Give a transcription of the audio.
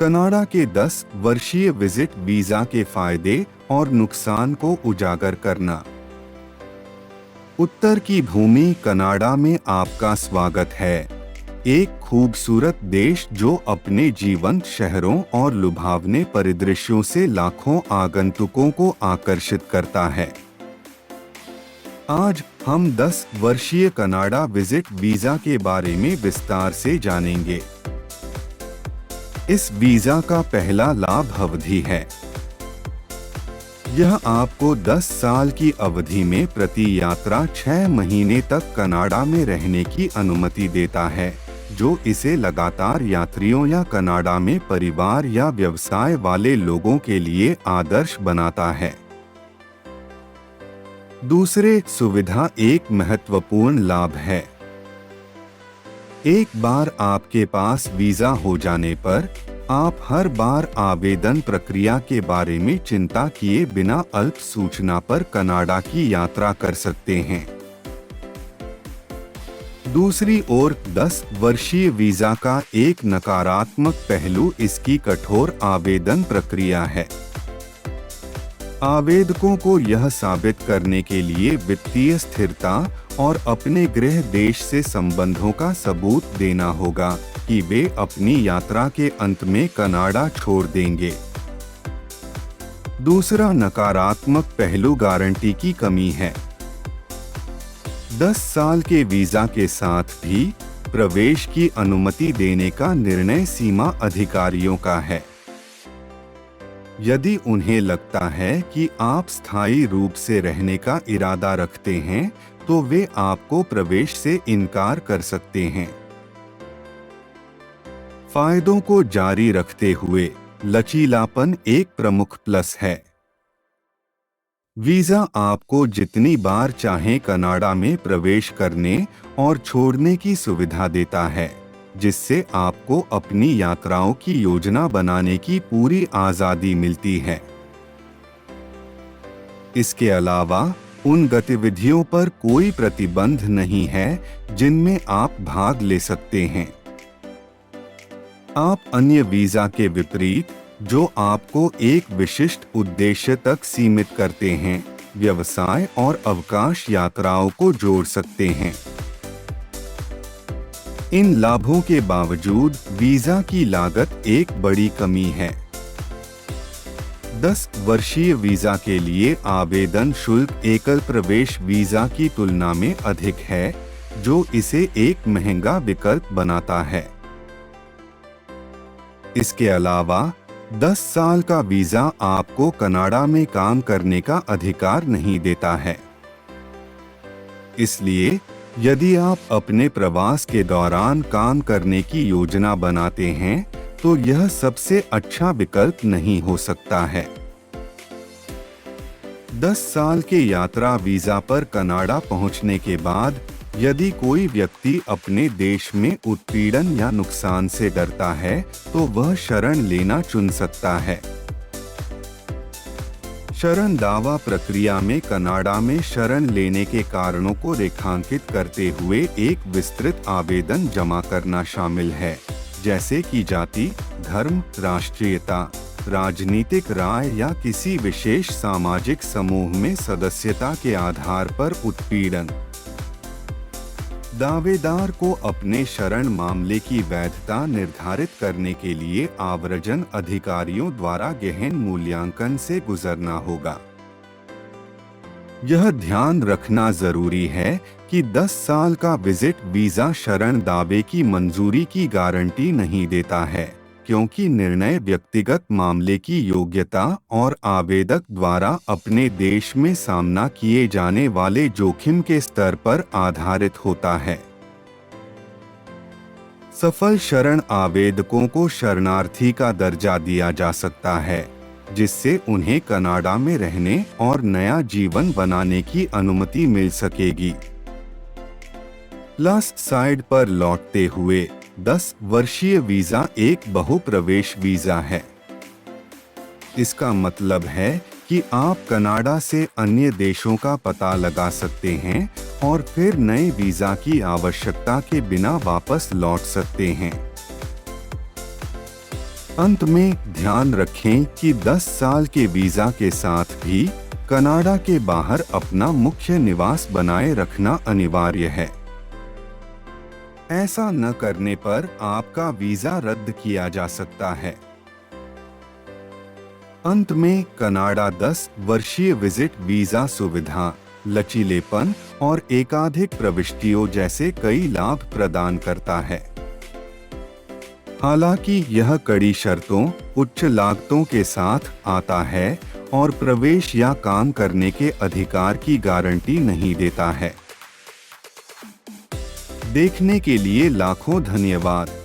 Canada के 10 वर्षीय visit visa के फायदे और नुकसान को उजागर करना। उत्तर की भूमि कनाडा में आपका स्वागत है। एक खूबसूरत देश जो अपने जीवंत शहरों और लुभावने परिदृश्यों से लाखों आगंतुकों को आकर्षित करता है। आज हम 10 वर्षीय कनाडा विजिट वीजा के बारे में विस्तार से जानेंगे। इस वीजा का पहला लाभ अवधि है। यह आपको 10 साल की अवधि में प्रति यात्रा 6 महीने तक कनाडा में रहने की अनुमति देता है, जो इसे लगातार यात्रियों या कनाडा में परिवार या व्यवसाय वाले लोगों के लिए आदर्श बनाता है। दूसरे सुविधा एक महत्वपूर्ण लाभ है। एक बार आपके पास वीजा हो जाने पर आप हर बार आवेदन प्रक्रिया के बारे में चिंता किए बिना अल्प सूचना पर कनाडा की यात्रा कर सकते हैं। दूसरी ओर 10 वर्षीय वीजा का एक नकारात्मक पहलू इसकी कठोर आवेदन प्रक्रिया है। आवेदकों को यह साबित करने के लिए वित्तीय स्थिरता और अपने गृह देश से संबंधों का सबूत देना होगा कि वे अपनी यात्रा के अंत में कनाडा छोड़ देंगे। दूसरा नकारात्मक पहलू गारंटी की कमी है। 10 साल के वीजा के साथ भी प्रवेश की अनुमति देने का निर्णय सीमा अधिकारियों का है। यदि उन्हें लगता है कि आप स्थायी रूप से रहने का इरादा रखते हैं, तो वे आपको प्रवेश से इनकार कर सकते हैं। फायदों को जारी रखते हुए लचीलापन एक प्रमुख प्लस है। वीजा आपको जितनी बार चाहे कनाडा में प्रवेश करने और छोड़ने की सुविधा देता है, जिससे आपको अपनी यात्राओं की योजना बनाने की पूरी आजादी मिलती है। इसके अलावा उन गतिविधियों पर कोई प्रतिबंध नहीं है जिनमें आप भाग ले सकते हैं। आप अन्य वीजा के विपरीत, जो आपको एक विशिष्ट उद्देश्य तक सीमित करते हैं, व्यवसाय और अवकाश यात्राओं को जोड़ सकते हैं। इन लाभों के बावजूद वीजा की लागत एक बड़ी कमी है। 10 वर्षीय वीजा के लिए आवेदन शुल्क एकल प्रवेश वीजा की तुलना में अधिक है, जो इसे एक महंगा विकल्प बनाता है। इसके अलावा 10 साल का वीजा आपको कनाडा में काम करने का अधिकार नहीं देता है। इसलिए यदि आप अपने प्रवास के दौरान काम करने की योजना बनाते हैं, तो यह सबसे अच्छा विकल्प नहीं हो सकता है। 10 साल के यात्रा वीजा पर कनाडा पहुंचने के बाद यदि कोई व्यक्ति अपने देश में उत्पीड़न या नुकसान से डरता है, तो वह शरण लेना चुन सकता है। शरण दावा प्रक्रिया में कनाडा में शरण लेने के कारणों को रेखांकित करते हुए एक विस्तृत आवेदन जमा करना शामिल है, जैसे कि जाति, धर्म, राष्ट्रीयता, राजनीतिक राय या किसी विशेष सामाजिक समूह में सदस्यता के आधार पर उत्पीड़न। दावेदार को अपने शरण मामले की वैधता निर्धारित करने के लिए आव्रजन अधिकारियों द्वारा गहन मूल्यांकन से गुजरना होगा। यह ध्यान रखना जरूरी है कि 10 साल का विजिट वीजा शरण दावे की मंजूरी की गारंटी नहीं देता है, क्योंकि निर्णय व्यक्तिगत मामले की योग्यता और आवेदक द्वारा अपने देश में सामना किए जाने वाले जोखिम के स्तर पर आधारित होता है। सफल शरण आवेदकों को शरणार्थी का दर्जा दिया जा सकता है, जिससे उन्हें कनाडा में रहने और नया जीवन बनाने की अनुमति मिल सकेगी। प्लस साइड पर लौटते हुए 10 वर्षीय वीजा एक बहुप्रवेश वीजा है। इसका मतलब है कि आप कनाडा से अन्य देशों का पता लगा सकते हैं और फिर नए वीजा की आवश्यकता के बिना वापस लौट सकते हैं। अंत में ध्यान रखें कि 10 साल के वीजा के साथ भी कनाडा के बाहर अपना मुख्य निवास बनाए रखना अनिवार्य है। ऐसा न करने पर आपका वीजा रद्द किया जा सकता है। अंत में कनाडा 10 वर्षीय विजिट वीजा सुविधा, लचीलेपन और एकाधिक प्रविष्टियों जैसे कई लाभ प्रदान करता है। हालांकि यह कड़ी शर्तों, उच्च लागतों के साथ आता है और प्रवेश या काम करने के अधिकार की गारंटी नहीं देता है। देखने के लिए लाखों धन्यवाद।